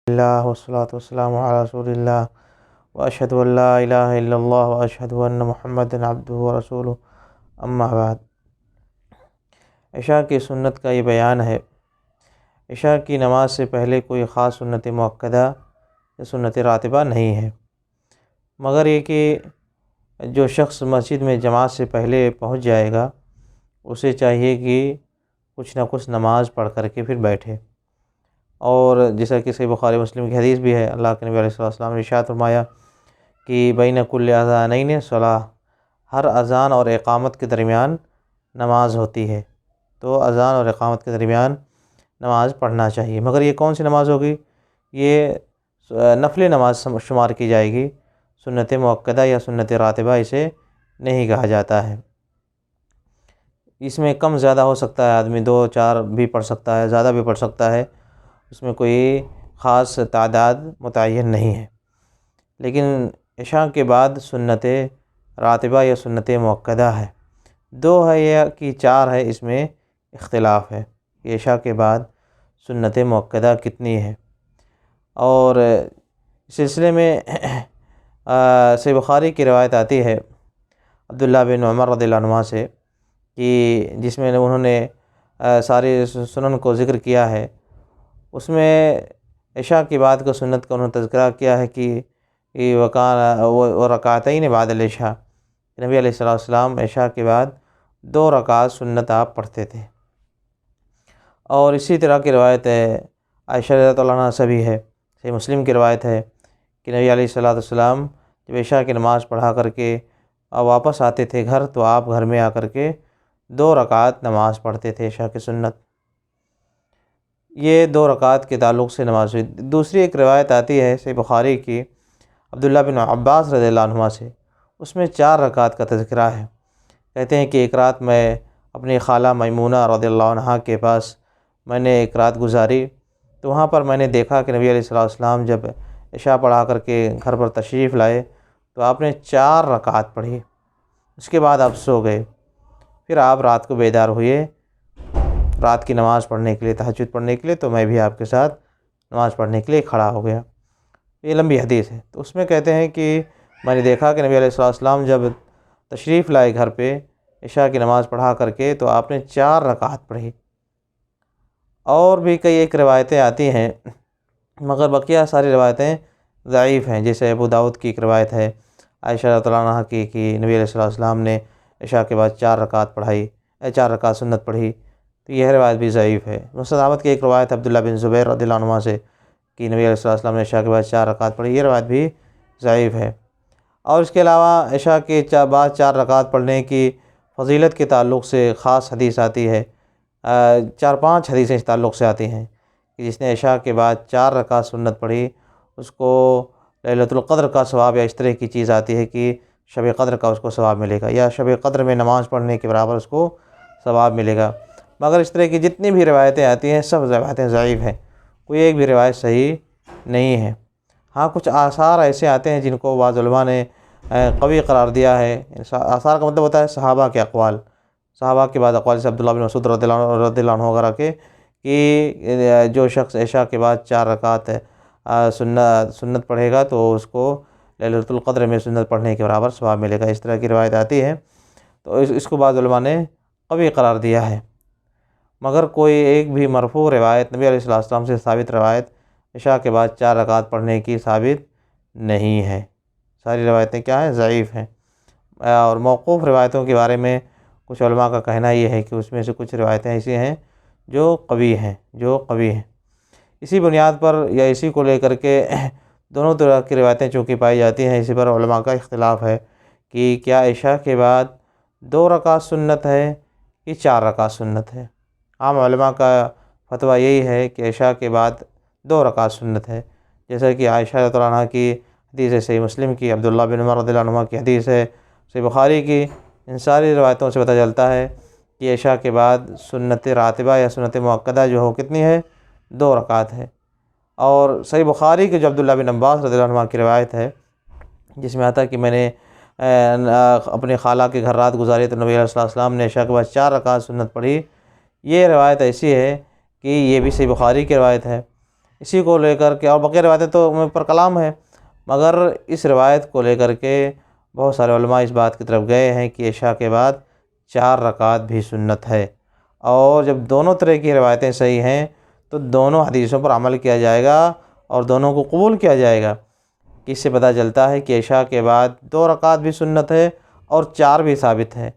اللہ والصلاة والسلام علی رسول اللہ واشہد ان لا الہ الا اللہ واشہد ان محمد عبدہ ورسولہ اما بعد۔ عشاء کی سنت کا یہ بیان ہے۔ عشاء کی نماز سے پہلے کوئی خاص سنت مؤکدہ یا سنت راتبہ نہیں ہے، مگر یہ کہ جو شخص مسجد میں جماعت سے پہلے پہنچ جائے گا اسے چاہیے کہ کچھ نہ کچھ نماز پڑھ کر کے پھر بیٹھے، اور جیسا کہ صحیح بخاری مسلم کی حدیث بھی ہے، اللہ کے نبی علیہ السلام نے ارشاد فرمایا کہ بین کل اذانین صلاۃ، ہر اذان اور اقامت کے درمیان نماز ہوتی ہے، تو اذان اور اقامت کے درمیان نماز پڑھنا چاہیے۔ مگر یہ کون سی نماز ہوگی؟ یہ نفل نماز شمار کی جائے گی، سنت مؤکدہ یا سنت راتبہ اسے نہیں کہا جاتا ہے۔ اس میں کم زیادہ ہو سکتا ہے، آدمی 2 4 بھی پڑھ سکتا ہے، زیادہ بھی پڑھ سکتا ہے، اس میں کوئی خاص تعداد متعین نہیں ہے۔ لیکن عشاء کے بعد سنت راتبہ یا سنت مؤکدہ ہے، 2 ہے یا کہ 4 ہے، اس میں اختلاف ہے کہ عشاء کے بعد سنت مؤکدہ کتنی ہے۔ اور اس سلسلے میں صحیح بخاری کی روایت آتی ہے عبداللہ بن عمر رضی اللہ عنہما سے، کہ جس میں انہوں نے ساری سنن کو ذکر کیا ہے، اس میں عشاء کی بعد کو سنت کا انہوں نے تذکرہ کیا ہے کہ وہ رکعتین بعد العشاء، نبی علیہ السلام عشاء کے بعد 2 رکعت سنت آپ پڑھتے تھے۔ اور اسی طرح کی روایت ہے عائشہ رضی اللہ عنہا سے بھی ہے، صحیح مسلم کی روایت ہے کہ نبی علیہ السلام جب عشاء کی نماز پڑھا کر کے واپس آتے تھے گھر، تو آپ گھر میں آ کر کے 2 رکعت نماز پڑھتے تھے عشاء کی سنت۔ یہ 2 رکعت کے تعلق سے نماز ہوئی۔ دوسری ایک روایت آتی ہے صحیح بخاری کی عبداللہ بن عباس رضی اللہ عنہما سے، اس میں 4 رکعت کا تذکرہ ہے۔ کہتے ہیں کہ ایک رات میں اپنی خالہ میمونہ رضی اللہ عنہا کے پاس میں نے ایک رات گزاری، تو وہاں پر میں نے دیکھا کہ نبی علیہ السلام جب عشاء پڑھا کر کے گھر پر تشریف لائے تو آپ نے 4 رکعت پڑھی، اس کے بعد آپ سو گئے۔ پھر آپ رات کو بیدار ہوئے رات کی نماز پڑھنے کے لیے، تہجد پڑھنے کے لیے، تو میں بھی آپ کے ساتھ نماز پڑھنے کے لیے کھڑا ہو گیا۔ یہ لمبی حدیث ہے، تو اس میں کہتے ہیں کہ میں نے دیکھا کہ نبی علیہ السلام جب تشریف لائے گھر پہ عشاء کی نماز پڑھا کر کے، تو آپ نے 4 رکعت پڑھی۔ اور بھی کئی ایک روایتیں آتی ہیں، مگر بقیہ ساری روایتیں ضعیف ہیں۔ جیسے ابو داؤد کی ایک روایت ہے عائشہ رضی اللہ عنہا کی کہ نبی علیہ السلام نے عشاء کے بعد 4 رکعت پڑھائی، 4 رکعت سنت پڑھی، تو یہ روایت بھی ضعیف ہے۔ مسند احمد کی ایک روایت عبداللہ بن زبیر رضی اللہ عنہما سے کہ نبی علیہ السلام نے عشاء کے بعد 4 رکعت پڑھی، یہ روایت بھی ضعیف ہے۔ اور اس کے علاوہ عشاء کے بعد 4 رکعت پڑھنے کی فضیلت کے تعلق سے خاص حدیث آتی ہے، 4-5 حدیثیں اس تعلق سے آتی ہیں کہ جس نے عشاء کے بعد 4 رکعت سنت پڑھی اس کو لیلۃ القدر کا ثواب، یا اس طرح کی چیز آتی ہے کہ شب قدر کا اس کو ثواب ملے گا، یا شب قدر میں نماز پڑھنے کے برابر اس کو ثواب ملے گا۔ مگر اس طرح کی جتنی بھی روایتیں آتی ہیں سب روایتیں ضعیف ہیں، کوئی ایک بھی روایت صحیح نہیں ہے۔ ہاں کچھ آثار ایسے آتے ہیں جن کو بعض علماء نے قوی قرار دیا ہے۔ آثار کا مطلب ہوتا ہے صحابہ کے اقوال، صحابہ کے بعد اقوال سے عبداللہ بن مسعود رضی اللہ عنہ وغیرہ کے، کہ جو شخص عشاء کے بعد 4 رکعت سنت پڑھے گا تو اس کو لیلۃ القدر میں سنت پڑھنے کے برابر ثواب ملے گا، اس طرح کی روایت آتی ہے، تو اس کو بعض علماء نے قوی قرار دیا ہے۔ مگر کوئی ایک بھی مرفوع روایت، نبی علیہ السلام سے ثابت روایت عشاء کے بعد 4 رکعت پڑھنے کی ثابت نہیں ہے، ساری روایتیں کیا ہیں؟ ضعیف ہیں۔ اور موقوف روایتوں کے بارے میں کچھ علماء کا کہنا یہ ہے کہ اس میں سے کچھ روایتیں ایسی ہیں جو قوی ہیں۔ اسی بنیاد پر یا اسی کو لے کر کے دونوں طرح کی روایتیں چونکہ پائی جاتی ہیں، اسی پر علماء کا اختلاف ہے کہ کیا عشاء کے بعد 2 رکعت سنت ہے کہ 4 رکعت سنت ہے۔ عام علماء کا فتویٰ یہی ہے کہ عشاء کے بعد 2 رکعت سنت ہے، جیسا کہ عائشہ رضی اللہ عنہا کی حدیث ہے، صحیح مسلم کی عبداللہ بن عمر رضی اللہ عنہ کی حدیث ہے، صحیح بخاری کی، ان ساری روایتوں سے پتہ چلتا ہے کہ عشاء کے بعد سنت راتبہ یا سنت مؤکدہ جو ہو کتنی ہے؟ 2 رکعت ہے۔ اور صحیح بخاری کے جو عبداللہ بن عباس رضی اللہ عنہ کی روایت ہے، جس میں آتا ہے کہ میں نے اپنے خالہ کے گھر رات گزاری تو نبی علیہ السلام نے عشاء کے بعد 4 رکعت سنت پڑھی، یہ روایت ایسی ہے کہ یہ بھی صحیح بخاری کی روایت ہے، اسی کو لے کر کے، اور بقیہ روایتیں تو پر کلام ہے، مگر اس روایت کو لے کر کے بہت سارے علماء اس بات کی طرف گئے ہیں کہ عشاء کے بعد 4 رکعت بھی سنت ہے۔ اور جب دونوں طرح کی روایتیں صحیح ہیں تو دونوں حدیثوں پر عمل کیا جائے گا اور دونوں کو قبول کیا جائے گا۔ اس سے پتہ چلتا ہے کہ عشاء کے بعد 2 رکعت بھی سنت ہے اور 4 بھی ثابت ہے،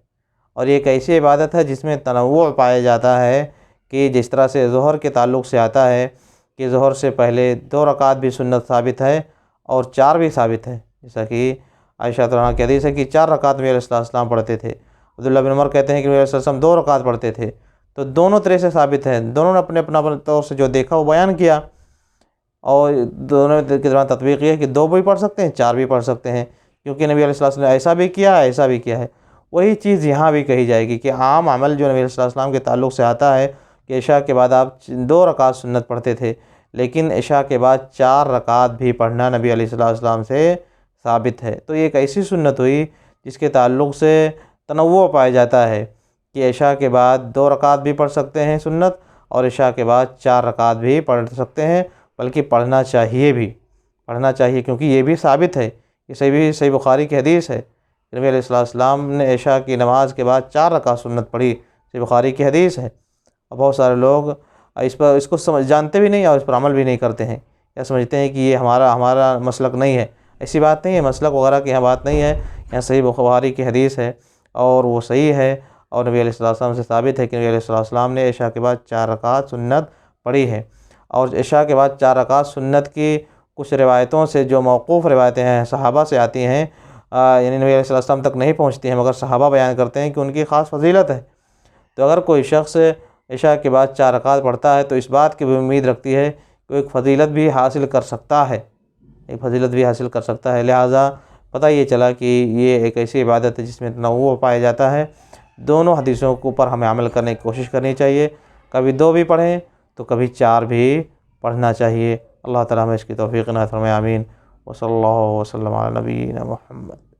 اور یہ ایک ایسی عبادت ہے جس میں تنوع پایا جاتا ہے، کہ جس طرح سے ظہر کے تعلق سے آتا ہے کہ ظہر سے پہلے 2 رکعت بھی سنت ثابت ہے اور 4 بھی ثابت ہے، جیسا کہ عائشہ رضی اللہ عنہا کی حدیث ہے کہ 4 رکعت نبی علیہ السلام پڑھتے تھے۔ عبداللہ بن عمر کہتے ہیں کہ نبی علیہ السلام 2 رکعت پڑھتے تھے۔ تو دونوں طرح سے ثابت ہے، دونوں نے اپنے اپنا طور سے جو دیکھا وہ بیان کیا، اور دونوں کے دوران تطبیق یہ ہے کہ 2 بھی پڑھ سکتے ہیں، 4 بھی پڑھ سکتے ہیں، کیونکہ نبی علیہ السلام نے ایسا بھی کیا ہے، ایسا بھی کیا ہے۔ وہی چیز یہاں بھی کہی جائے گی کہ عام عمل جو نبی علیہ السلام کے تعلق سے آتا ہے کہ عشاء کے بعد آپ 2 رکعت سنت پڑھتے تھے، لیکن عشاء کے بعد 4 رکعت بھی پڑھنا نبی علیہ السلام سے ثابت ہے۔ تو یہ ایک ایسی سنت ہوئی جس کے تعلق سے تنوع پایا جاتا ہے کہ عشاء کے بعد 2 رکعت بھی پڑھ سکتے ہیں سنت، اور عشاء کے بعد 4 رکعت بھی پڑھ سکتے ہیں، بلکہ پڑھنا چاہیے بھی، پڑھنا چاہیے، کیونکہ یہ بھی ثابت ہے، یہ صحیح بخاری کی حدیث ہے۔ نبی علیہ السلام نے عشاء کی نماز کے بعد 4 رکعت سنت پڑھی، صحیح بخاری کی حدیث ہے۔ اور بہت سارے لوگ اس کو جانتے بھی نہیں اور اس پر عمل بھی نہیں کرتے ہیں، یا سمجھتے ہیں کہ یہ ہمارا مسلک نہیں ہے۔ ایسی بات نہیں ہے، مسلک وغیرہ کی یہاں بات نہیں ہے، یہاں صحیح بخاری کی حدیث ہے اور وہ صحیح ہے، اور نبی علیہ السلام سے ثابت ہے کہ نبی علیہ السلام نے عشاء کے بعد 4 رکعت سنت پڑھی ہے۔ اور عشاء کے بعد 4 رکعت سنت کی کچھ روایتوں سے جو موقوف روایتیں ہیں، صحابہ سے آتی ہیں، یعنی نبی علیہ السلام تک نہیں پہنچتی ہیں، مگر صحابہ بیان کرتے ہیں کہ ان کی خاص فضیلت ہے۔ تو اگر کوئی شخص عشاء کے بعد 4 رکعت پڑھتا ہے تو اس بات کی بھی امید رکھتی ہے کہ وہ ایک فضیلت بھی حاصل کر سکتا ہے، ایک فضیلت بھی حاصل کر سکتا ہے۔ لہٰذا پتہ یہ چلا کہ یہ ایک ایسی عبادت ہے جس میں تنوع پایا جاتا ہے۔ دونوں حدیثوں کے اوپر ہمیں عمل کرنے کی کوشش کرنی چاہیے، کبھی 2 بھی پڑھیں تو کبھی 4 بھی پڑھنا چاہیے۔ اللہ تعالیٰ ہمیں اس کی توفیق عنایت فرمائے، آمین۔ وصلی اللہ وسلم علی نبینا محمد۔